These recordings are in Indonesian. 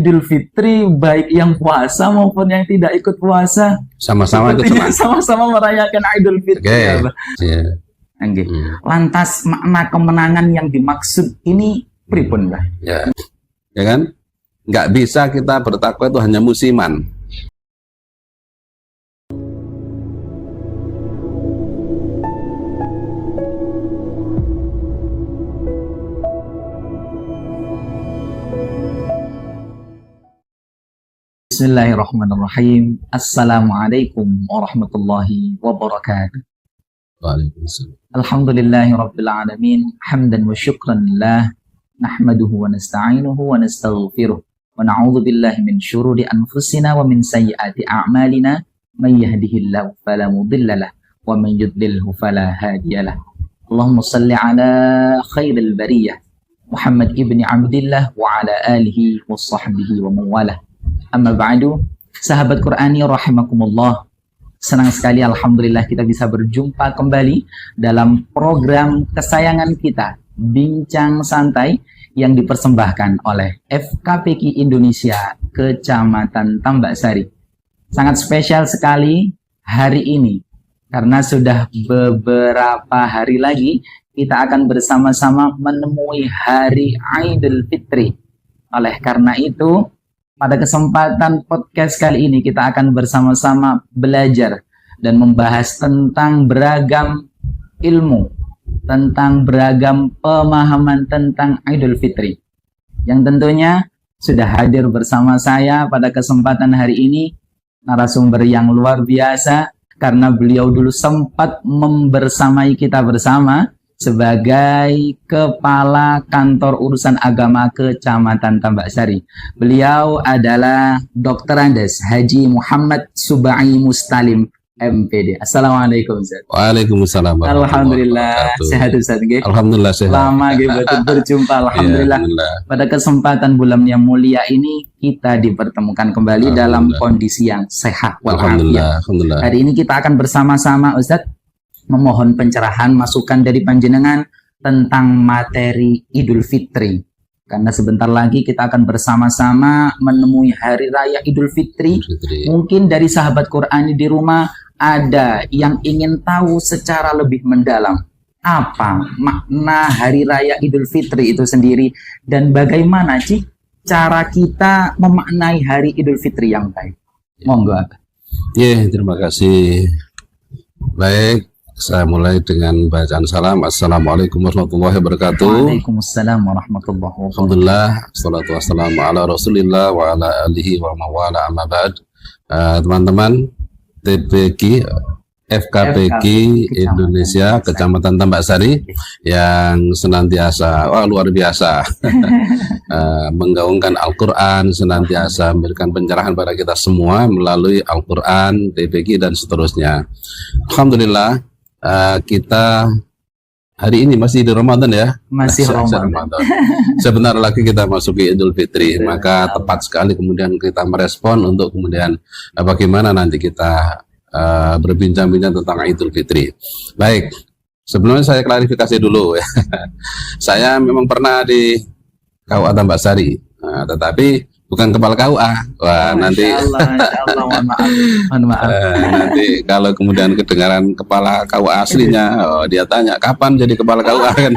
Idul Fitri baik yang puasa maupun yang tidak ikut puasa Sama-sama ikut sepertinya semangat. sama-sama merayakan Idul Fitri. Oke. Ya, Pak. Iya. Nggih. Lantas makna kemenangan yang dimaksud ini pripun, Mbah? Ya. Ya kan? Nggak bisa kita bertakwa itu hanya musiman. Bismillahirrahmanirrahim. Assalamualaikum warahmatullahi wabarakatuh. Waalaikumsalam. Alhamdulillahi rabbil alamin. Hamdan wa syukran lillah. Nahmaduhu wa nasta'inuhu wa nastaghfiruh. Wa na'udzu billahi min syururi anfusina wa min sayyiati a'malina. Man yahdihillahu fala mudilla lahu wa man yudlilhu fala hadiyalah. Allahumma shalli ala khairil bariyah Muhammad ibni Abdillah wa ala alihi wa sahbihi wa mawalah. Amma ba'du, sahabat Qur'ani rahimakumullah. Senang sekali alhamdulillah kita bisa berjumpa kembali dalam program kesayangan kita, Bincang Santai, yang dipersembahkan oleh FKPK Indonesia Kecamatan Tambak Sari. Sangat spesial sekali hari ini karena sudah beberapa hari lagi kita akan bersama-sama menemui hari Idul Fitri. Oleh karena itu, pada kesempatan podcast kali ini kita akan bersama-sama belajar dan membahas tentang beragam ilmu, tentang beragam pemahaman tentang Idul Fitri. Yang tentunya sudah hadir bersama saya pada kesempatan hari ini narasumber yang luar biasa karena beliau dulu sempat membersamai kita bersama sebagai Kepala Kantor Urusan Agama Kecamatan Tambak Sari. Beliau adalah Dr. Andes Haji Muhammad Subai Mustalim, MPD. Assalamualaikum, Ustaz. Waalaikumsalam. Alhamdulillah, sehat Ustaz. Alhamdulillah sehat. Lama gitu berjumpa, alhamdulillah. Pada kesempatan bulan yang mulia ini kita dipertemukan kembali dalam kondisi yang sehat walafiat. Alhamdulillah. Hari ini kita akan bersama-sama, Ustaz, memohon pencerahan masukan dari panjenengan tentang materi Idul Fitri. Karena sebentar lagi kita akan bersama-sama menemui hari raya Idul Fitri. Mungkin dari sahabat Qur'ani di rumah ada yang ingin tahu secara lebih mendalam apa makna hari raya Idul Fitri itu sendiri dan bagaimana sih cara kita memaknai hari Idul Fitri yang baik. Monggo. Ya, terima kasih. Baik. Saya mulai dengan bacaan salam. Assalamualaikum warahmatullahi wabarakatuh. Waalaikumsalam warahmatullahi wabarakatuh. Alhamdulillah, salatu wassalamu ala rasulillah wa ala alihi wa mawala amma ba'd. Teman-teman TPK FKPK Indonesia Kecamatan Tambak Sari yang senantiasa luar biasa menggaungkan Al-Quran, senantiasa memberikan pencerahan pada kita semua melalui Al-Quran, TPK dan seterusnya. Alhamdulillah, kita hari ini masih di Ramadan ya, masih Ramadan. Sebentar lagi kita masuk ke Idul Fitri, maka tepat sekali kemudian kita merespon untuk kemudian bagaimana nanti kita berbincang-bincang tentang Idul Fitri. Baik, sebelumnya saya klarifikasi dulu ya. Saya memang pernah di KUA Tambak Sari, tetapi bukan kepala KUA. Wah, nanti mohon maaf. Nanti kalau kemudian kedengaran kepala KUA aslinya, dia tanya kapan jadi kepala KUA kan.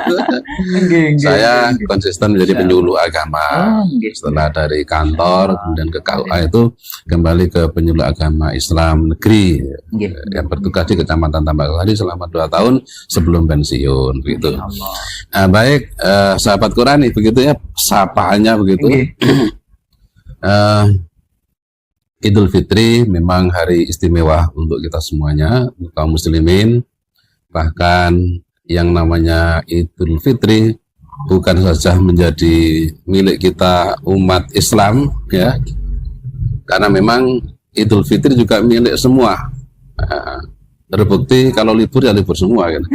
Saya konsisten menjadi penyuluh agama. Setelah dari kantor kemudian ke KUA itu kembali ke penyuluh agama Islam negeri yang bertugas di Kecamatan Tambak Sari selama 2 tahun sebelum pensiun begitu. Baik, sahabat Qur'ani begitu ya, sapaannya begitu. Idul Fitri memang hari istimewa untuk kita semuanya, kaum muslimin. Bahkan yang namanya Idul Fitri bukan saja menjadi milik kita umat Islam ya, karena memang Idul Fitri juga milik semua. Terbukti kalau libur ya libur semua kan.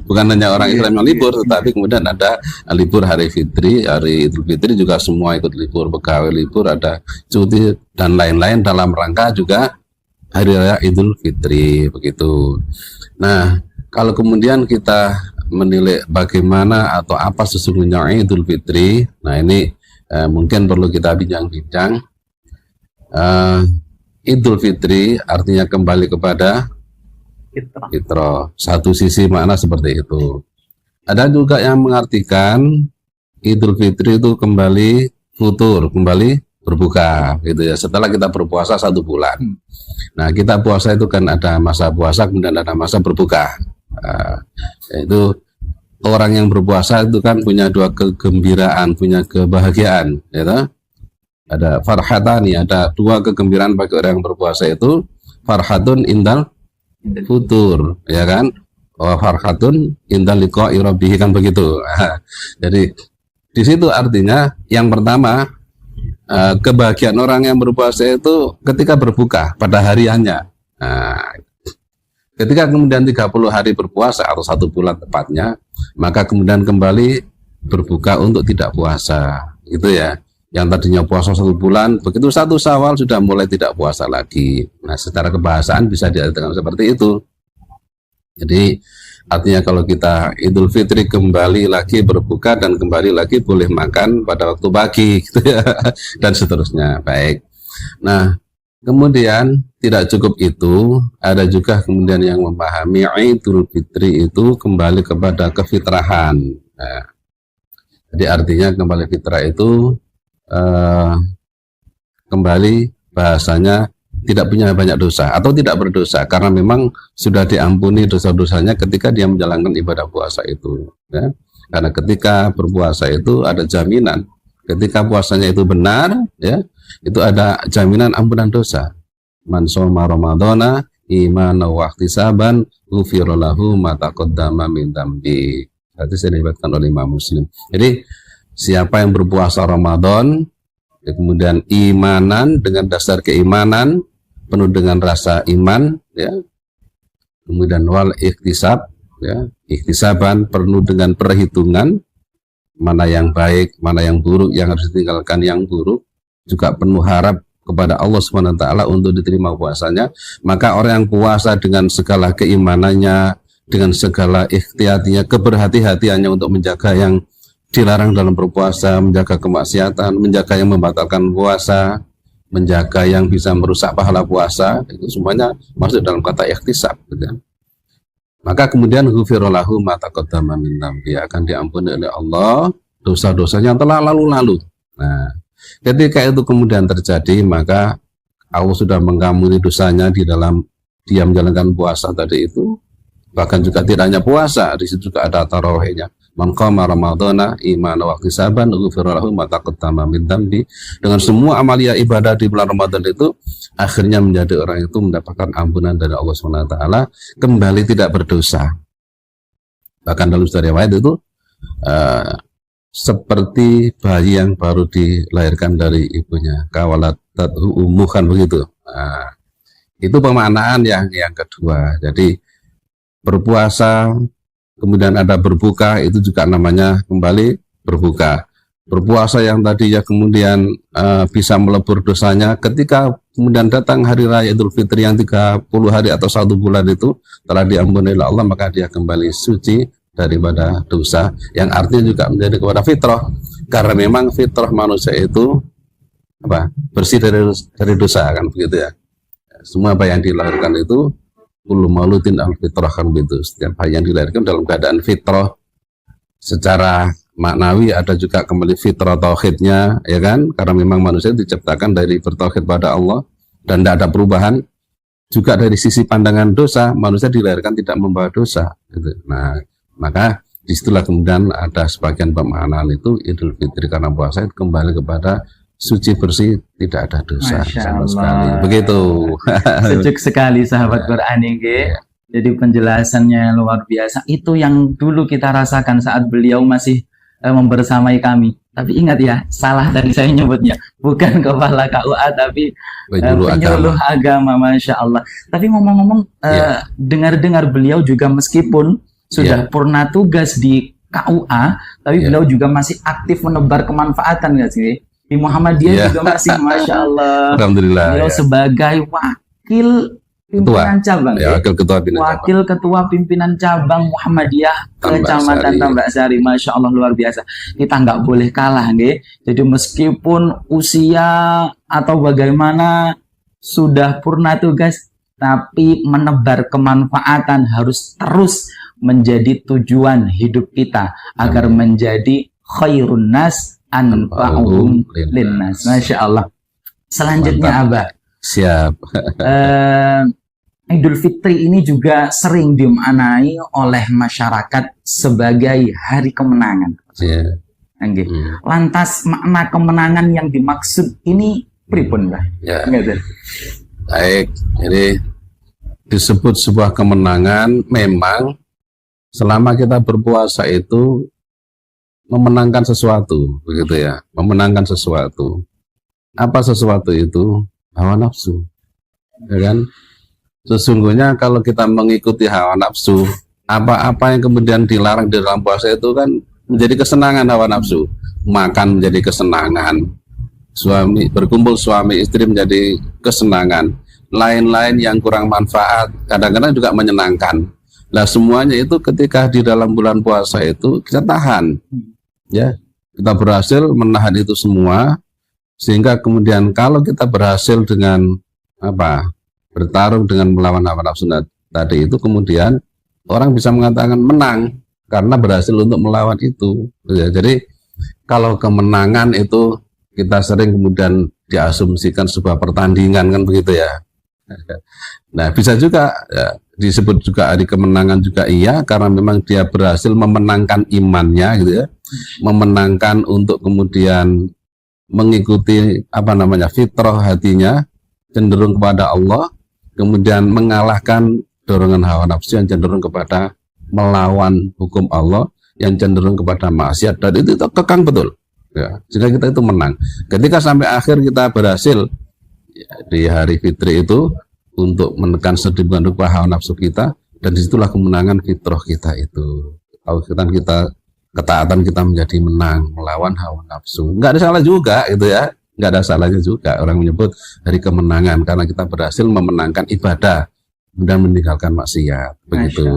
Bukan hanya orang Islam yang libur, tetapi kemudian ada libur hari Fitri, hari Idul Fitri juga semua ikut libur, pegawai libur, ada cuti dan lain-lain dalam rangka juga hari raya Idul Fitri begitu. Nah, kalau kemudian kita menilai bagaimana atau apa sesungguhnya Idul Fitri, nah ini mungkin perlu kita bincang-bincang. Idul Fitri artinya kembali kepada fitrah. Satu sisi makna seperti itu. Ada juga yang mengartikan Idul Fitri itu kembali futur, kembali berbuka, gitu ya. Setelah kita berpuasa 1 bulan. Nah, kita puasa itu kan ada masa puasa, kemudian ada masa berbuka. Yaitu orang yang berpuasa itu kan punya 2 kegembiraan, punya kebahagiaan, ya. Ada farhatani, ada 2 kegembiraan bagi orang yang berpuasa itu. Farhatun indal futur, ya kan? Farhatun indal liqa'i rabbih, kan begitu. Jadi di situ artinya yang pertama, kebahagiaan orang yang berpuasa itu ketika berbuka pada hariannya. Ketika kemudian 30 hari berpuasa atau 1 bulan tepatnya, maka kemudian kembali berbuka untuk tidak puasa, gitu ya. Yang tadinya puasa 1 bulan, begitu 1 Syawal sudah mulai tidak puasa lagi. Nah, secara kebahasaan bisa diartikan seperti itu. Jadi artinya kalau kita Idul Fitri kembali lagi berbuka dan kembali lagi boleh makan pada waktu pagi, gitu ya, dan seterusnya. Baik. Nah, kemudian tidak cukup itu, ada juga kemudian yang memahami Idul Fitri itu kembali kepada kefitrahan. Nah, jadi artinya kembali fitrah itu kembali bahasanya tidak punya banyak dosa atau tidak berdosa karena memang sudah diampuni dosa-dosanya ketika dia menjalankan ibadah puasa itu, ya. Karena ketika berpuasa itu ada jaminan, ketika puasanya itu benar, ya, itu ada jaminan ampunan dosa. Man shoma ramadhana imanan wa ihtisaban ghufira lahu ma taqaddama min dzambi. Hadis yang diriwayatkan oleh Imam Muslim. Jadi siapa yang berpuasa Ramadan, ya, kemudian imanan dengan dasar keimanan, penuh dengan rasa iman, ya, kemudian wal ikhtisab, ya, ikhtisaban penuh dengan perhitungan, mana yang baik, mana yang buruk, yang harus ditinggalkan yang buruk, juga penuh harap kepada Allah SWT untuk diterima puasanya. Maka orang yang puasa dengan segala keimanannya, dengan segala ikhtiyatinya, keberhati-hatiannya untuk menjaga yang dilarang dalam berpuasa, menjaga kemaksiatan, menjaga yang membatalkan puasa, menjaga yang bisa merusak pahala puasa, itu semuanya masuk dalam kata ikhtisab, gitu. Maka kemudian ghufira lahu ma taqaddama min dzambi, akan diampuni oleh Allah dosa-dosanya yang telah lalu-lalu. Nah, ketika itu kemudian terjadi, maka Allah sudah mengampuni dosanya di dalam dia menjalankan puasa tadi itu. Bahkan juga tidak hanya puasa, di situ juga ada tarawihnya. Man qama ramadhana imanan wa ihtisaban ghufira lahu ma taqaddama min dzambi. Dengan semua amalia ibadah di bulan Ramadan itu akhirnya menjadi orang itu mendapatkan ampunan dari Allah SWT, kembali tidak berdosa. Bahkan dalam sejarah riwayat itu seperti bayi yang baru dilahirkan dari ibunya, kawalatatu ummuh, kan begitu. Itu pemaknaan yang kedua. Jadi berpuasa kemudian ada berbuka, itu juga namanya kembali berbuka. Berpuasa yang tadi ya kemudian bisa melebur dosanya, ketika kemudian datang hari raya Idul Fitri yang 30 hari atau 1 bulan itu telah diampuni oleh Allah, maka dia kembali suci daripada dosa, yang artinya juga menjadi kepada fitrah, karena memang fitrah manusia itu bersih dari dosa, kan begitu ya. Semua apa yang dilahirkan itu kullu maulutin al-fitrah, kan begitu. Setiap bayi yang dilahirkan dalam keadaan fitrah secara maknawi, ada juga kembali fitrah tauhidnya, ya kan? Karena memang manusia diciptakan dari bertauhid pada Allah dan tidak ada perubahan. Juga dari sisi pandangan dosa, manusia dilahirkan tidak membawa dosa, gitu. Nah, maka disitulah kemudian ada sebagian pemaknaan itu Idul Fitri karena puasa itu kembali kepada suci bersih, tidak ada dosa sama sekali. Begitu. Sejuk sekali sahabat Quran ini. Jadi penjelasannya luar biasa. Itu yang dulu kita rasakan saat beliau masih membersamai kami. Tapi ingat ya, salah tadi saya nyebutnya. Bukan kepala KUA, tapi penyuluh agama. Masya Allah. Tapi ngomong-ngomong, dengar-dengar beliau juga meskipun sudah purna tugas di KUA, tapi beliau juga masih aktif menebar kemanfaatan, nggak sih? Di Muhammadiyah juga masih, Masya Allah. Alhamdulillah. Beliau sebagai wakil pimpinan cabang ya, wakil ketua pimpinan cabang. Wakil ketua pimpinan cabang Muhammadiyah Kecamatan Tambak Sari. Masya Allah, luar biasa. Kita nggak boleh kalah, nggih. Jadi meskipun usia atau bagaimana sudah purna tugas, tapi menebar kemanfaatan harus terus menjadi tujuan hidup kita agar menjadi khairun nas anfa'uhum linnas. Masya Allah. Selanjutnya Abah. Siap. Idul Fitri ini juga sering dimaknai oleh masyarakat sebagai hari kemenangan. Yeah. Lantas makna kemenangan yang dimaksud ini pripun, Mbah? Ya. Baik, jadi disebut sebuah kemenangan memang selama kita berpuasa itu memenangkan sesuatu, begitu ya, memenangkan sesuatu. Apa sesuatu itu? Hawa nafsu, ya kan? Sesungguhnya kalau kita mengikuti hawa nafsu, apa-apa yang kemudian dilarang di dalam puasa itu kan menjadi kesenangan hawa nafsu. Makan menjadi kesenangan, berkumpul suami istri menjadi kesenangan, lain-lain yang kurang manfaat kadang-kadang juga menyenangkan. Nah semuanya itu ketika di dalam bulan puasa itu kita tahan, ya, kita berhasil menahan itu semua. Sehingga kemudian kalau kita berhasil dengan bertarung dengan melawan hawa nafsu tadi itu, kemudian orang bisa mengatakan menang karena berhasil untuk melawan itu. Jadi kalau kemenangan itu kita sering kemudian diasumsikan sebuah pertandingan, kan begitu ya. Nah bisa juga ya, disebut juga hari kemenangan juga iya, karena memang dia berhasil memenangkan imannya gitu ya, memenangkan untuk kemudian mengikuti fitrah hatinya, cenderung kepada Allah, kemudian mengalahkan dorongan hawa nafsu yang cenderung kepada melawan hukum Allah, yang cenderung kepada maksiat, dan itu kekang betul ya, sehingga kita itu menang. Ketika sampai akhir kita berhasil ya, di hari fitri itu untuk menekan sedemikian rupa hawa nafsu kita, dan disitulah kemenangan fitrah kita itu. Ketaatan kita menjadi menang melawan hawa nafsu. Nggak ada salah juga itu ya, nggak ada salahnya juga orang menyebut hari kemenangan karena kita berhasil memenangkan ibadah dan meninggalkan maksiat. Begitu.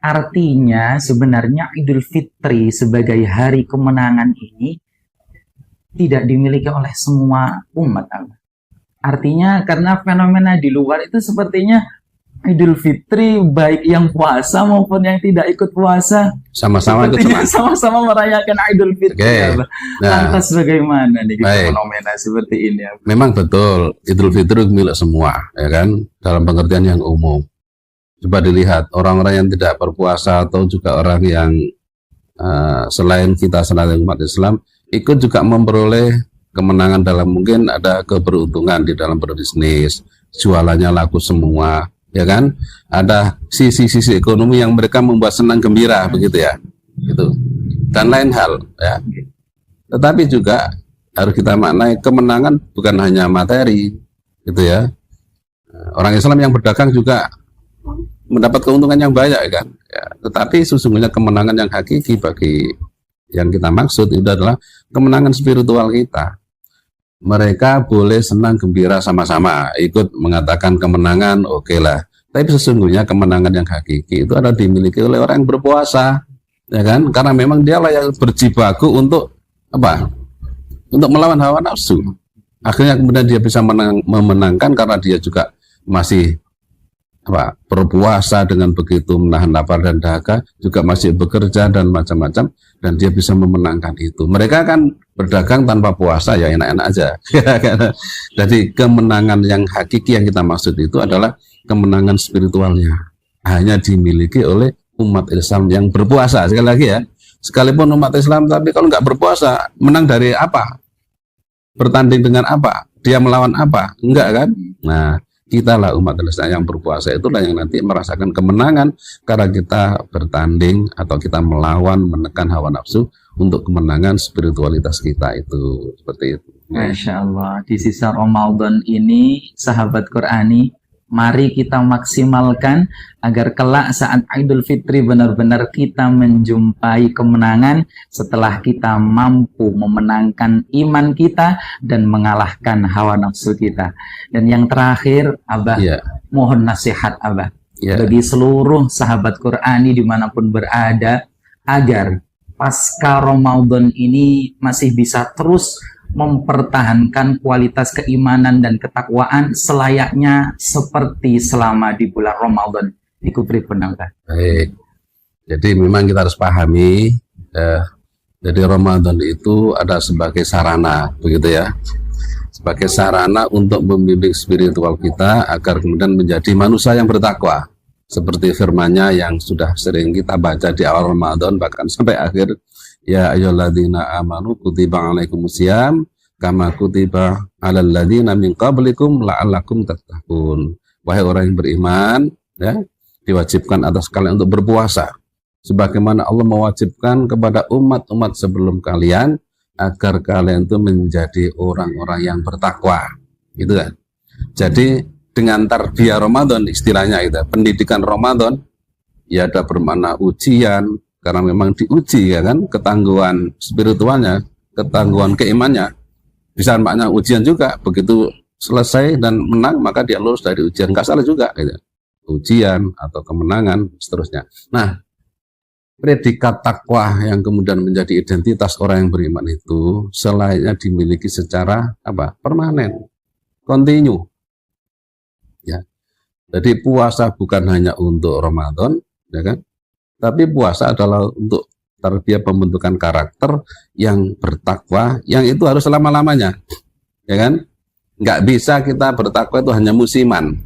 Artinya sebenarnya Idul Fitri sebagai hari kemenangan ini tidak dimiliki oleh semua umat. Artinya karena fenomena di luar itu sepertinya Idul Fitri baik yang puasa maupun yang tidak ikut puasa sama-sama merayakan Idul Fitri. Okay. Nah, lantas bagaimana nih fenomena seperti ini? Memang betul Idul Fitri milik semua, ya kan, dalam pengertian yang umum. Coba dilihat orang-orang yang tidak berpuasa atau juga orang yang selain umat Islam ikut juga memperoleh kemenangan dalam mungkin ada keberuntungan di dalam berbisnis, jualannya laku semua. Ya kan, ada sisi-sisi ekonomi yang mereka membuat senang gembira, begitu ya, gitu, dan lain hal ya. Tetapi juga harus kita maknai kemenangan bukan hanya materi, gitu ya. Orang Islam yang berdagang juga mendapat keuntungan yang banyak, kan. Ya, tetapi sesungguhnya kemenangan yang hakiki bagi yang kita maksud itu adalah kemenangan spiritual kita. Mereka boleh senang gembira sama-sama, ikut mengatakan kemenangan, oke lah. Tapi sesungguhnya kemenangan yang hakiki itu adalah dimiliki oleh orang yang berpuasa, ya kan? Karena memang dialah yang berjibaku untuk untuk melawan hawa nafsu. Akhirnya kemudian dia bisa memenangkan karena dia juga masih berpuasa dengan begitu menahan lapar dan dahaga, juga masih bekerja dan macam-macam, dan dia bisa memenangkan itu. Mereka kan berdagang tanpa puasa ya enak-enak aja. Jadi kemenangan yang hakiki yang kita maksud itu adalah kemenangan spiritualnya, hanya dimiliki oleh umat Islam yang berpuasa. Sekali lagi ya, sekalipun umat Islam tapi kalau nggak berpuasa, menang dari apa? Bertanding dengan apa? Dia melawan apa? Enggak kan? Nah, kita lah umat Islam yang berpuasa itulah yang nanti merasakan kemenangan karena kita bertanding atau kita melawan, menekan hawa nafsu untuk kemenangan spiritualitas kita itu, seperti itu. Masya Allah, di sisa Ramadan ini sahabat Qurani Mari kita maksimalkan agar kelak saat Idul Fitri benar-benar kita menjumpai kemenangan setelah kita mampu memenangkan iman kita dan mengalahkan hawa nafsu kita. Dan yang terakhir, Abah, mohon nasihat Abah bagi seluruh sahabat Qur'ani dimanapun berada, agar pasca Ramadan ini masih bisa terus mempertahankan kualitas keimanan dan ketakwaan selayaknya seperti selama di bulan Ramadan. Dikubri penangga. Baik. Jadi memang kita harus pahami, jadi Ramadan itu ada sebagai sarana, begitu ya, sebagai sarana untuk membimbing spiritual kita agar kemudian menjadi manusia yang bertakwa. Seperti firman-Nya yang sudah sering kita baca di awal Ramadan bahkan sampai akhir. Ya ayyuhalladzina amanu kutiba alaikumusiyam kama kutiba alal ladzina min qablikum la'allakum tattaqun. Wahai orang yang beriman, ya, diwajibkan atas kalian untuk berpuasa sebagaimana Allah mewajibkan kepada umat-umat sebelum kalian agar kalian itu menjadi orang-orang yang bertakwa. Gitu kan. Jadi dengan tarbiyah Ramadan istilahnya itu, pendidikan Ramadan ya ada bermakna ujian. Karena memang diuji ya kan, ketangguhan spiritualnya, ketangguhan keimannya. Bisa makna ujian juga, begitu selesai dan menang maka dia lulus dari ujian, nggak salah juga gitu. Ujian atau kemenangan seterusnya. Nah, predikat takwa yang kemudian menjadi identitas orang yang beriman itu selayaknya dimiliki secara apa? Permanen, kontinu. Ya. Jadi puasa bukan hanya untuk Ramadan, ya kan? Tapi puasa adalah untuk tarbiyah pembentukan karakter yang bertakwa, yang itu harus selama-lamanya, ya kan? Nggak bisa kita bertakwa itu hanya musiman.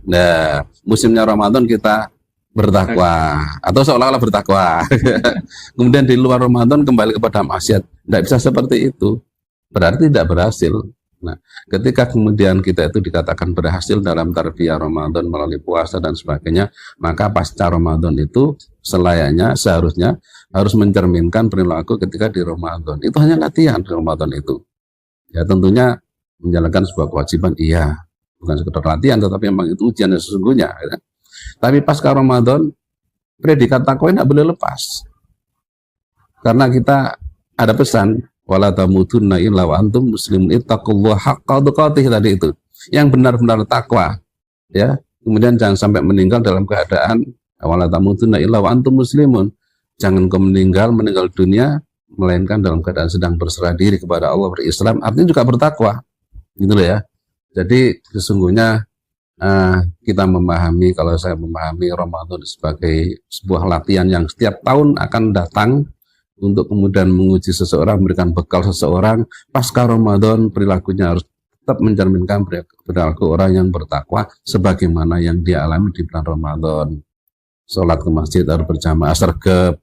Nah, musimnya Ramadan kita bertakwa atau seolah-olah bertakwa. Kemudian di luar Ramadan kembali kepada maksiat. Nggak bisa seperti itu. Berarti tidak berhasil. Nah, ketika kemudian kita itu dikatakan berhasil dalam tarbiyah Ramadan melalui puasa dan sebagainya, maka pasca Ramadan itu selayaknya seharusnya harus mencerminkan perilaku ketika di Ramadan. Itu hanya latihan di Ramadan itu. Ya tentunya menjalankan sebuah kewajiban, iya. Bukan sekedar latihan, tetapi memang itu ujian yang sesungguhnya. Ya. Tapi pasca Ramadan, predikat takwa tidak boleh lepas. Karena kita ada pesan, wala tamutunna illa wa antum muslimun ittaqullaha haqqa tuqatih tadi itu. Yang benar-benar takwa, ya. Kemudian jangan sampai meninggal dalam keadaan wala tamutunna illa wa antum muslimun. Jangan kau meninggal dunia melainkan dalam keadaan sedang berserah diri kepada Allah, berislam, artinya juga bertakwa. Gitu loh ya. Jadi sesungguhnya kita memahami, kalau saya memahami Ramadan sebagai sebuah latihan yang setiap tahun akan datang untuk kemudian menguji seseorang, memberikan bekal seseorang. Pasca Ramadan perilakunya harus tetap mencerminkan perilaku orang yang bertakwa sebagaimana yang dia alami di bulan Ramadan. Sholat ke masjid harus berjamaah, sergap,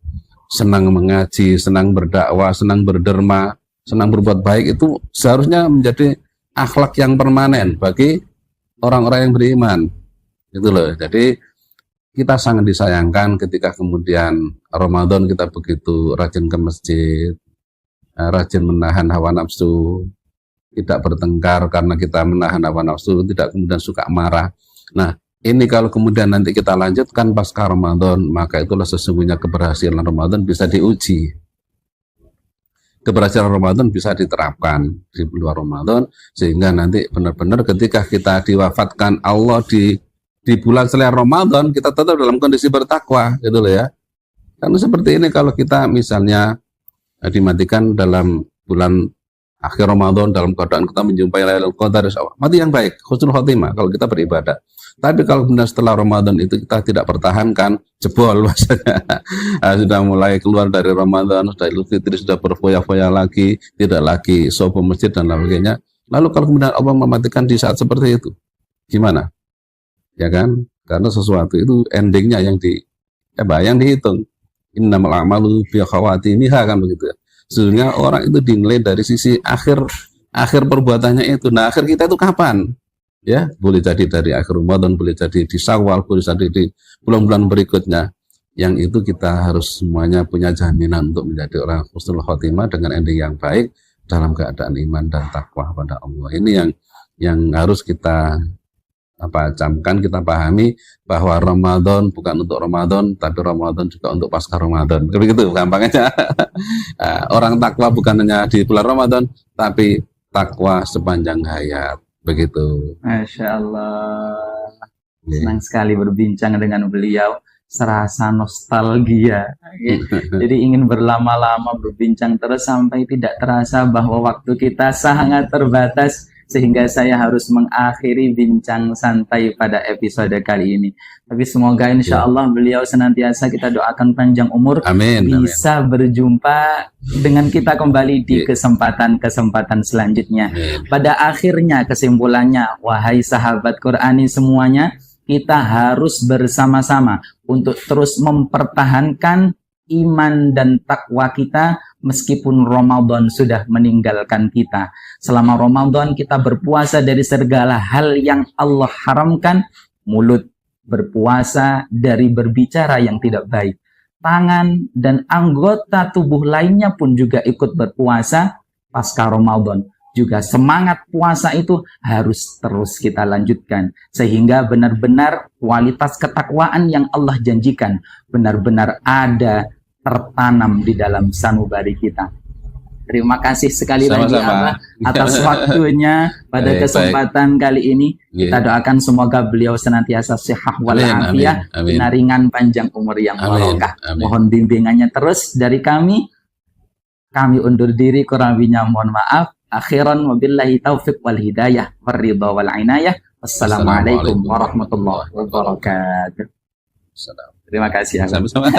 senang mengaji, senang berdakwah, senang berderma, senang berbuat baik, itu seharusnya menjadi akhlak yang permanen bagi orang-orang yang beriman. Gitu loh. Jadi kita sangat disayangkan ketika kemudian Ramadan kita begitu rajin ke masjid, rajin menahan hawa nafsu, tidak bertengkar karena kita menahan hawa nafsu, tidak kemudian suka marah. Nah, ini kalau kemudian nanti kita lanjutkan pasca Ramadan, maka itulah sesungguhnya keberhasilan Ramadan bisa diuji. Keberhasilan Ramadan bisa diterapkan di luar Ramadan, sehingga nanti benar-benar ketika kita diwafatkan Allah di bulan selain Ramadan, kita tetap dalam kondisi bertakwa, gitu loh ya. Karena seperti ini kalau kita misalnya dimatikan dalam bulan akhir Ramadan dalam keadaan kita menjumpai Lailatul Qadar, mati yang baik, husnul khotimah kalau kita beribadah. Tapi kalau benar setelah Ramadan itu kita tidak pertahankan, jebol maksudnya. Sudah mulai keluar dari Ramadan, sudah Idul Fitri, sudah berfoya-foya lagi, tidak lagi sopo masjid dan sebagainya. Lalu kalau kemudian Allah mematikan di saat seperti itu, gimana? Ya kan? Karena sesuatu itu endingnya yang dihitung. Innamal a'malu bi khawatimiha, kan begitu. Sesungguhnya orang itu dinilai dari sisi akhir perbuatannya itu. Nah, akhir kita itu kapan? Ya, boleh jadi dari akhir Ramadan, boleh jadi di Syawal, boleh jadi di bulan-bulan berikutnya. Yang itu kita harus semuanya punya jaminan untuk menjadi orang husnul khotimah dengan ending yang baik dalam keadaan iman dan takwa pada Allah. Ini yang harus kita camkan, kita pahami bahwa Ramadan bukan untuk Ramadan, tapi Ramadan juga untuk pasca Ramadan. Begitu gampangnya. Orang takwa bukan hanya di bulan Ramadan, tapi takwa sepanjang hayat. Begitu. Masya Allah. Senang sekali berbincang dengan beliau. Serasa nostalgia. Jadi ingin berlama-lama berbincang terus sampai tidak terasa bahwa waktu kita sangat terbatas, sehingga saya harus mengakhiri bincang santai pada episode kali ini. Tapi semoga insya Allah beliau senantiasa kita doakan panjang umur, amin, bisa berjumpa dengan kita kembali di kesempatan-kesempatan selanjutnya. Amin. Pada akhirnya kesimpulannya, wahai sahabat Qurani semuanya, kita harus bersama-sama untuk terus mempertahankan iman dan takwa kita meskipun Ramadan sudah meninggalkan kita. Selama Ramadan kita berpuasa dari segala hal yang Allah haramkan, mulut berpuasa dari berbicara yang tidak baik. Tangan dan anggota tubuh lainnya pun juga ikut berpuasa pasca Ramadan. Juga semangat puasa itu harus terus kita lanjutkan. Sehingga benar-benar kualitas ketakwaan yang Allah janjikan benar-benar ada, tertanam di dalam sanubari kita. Terima kasih sekali lagi Abah atas waktunya pada kesempatan kali ini. Kita doakan semoga beliau senantiasa sehat walafiat, ringan panjang umur yang barokah. Mohon bimbingannya terus dari kami. Kami undur diri, kurang lebihnya mohon maaf. Akhiran wabillahi taufiq wal hidayah waridha wal inayah. Wassalamualaikum warahmatullahi wabarakatuh. Terima kasih. Sama-sama.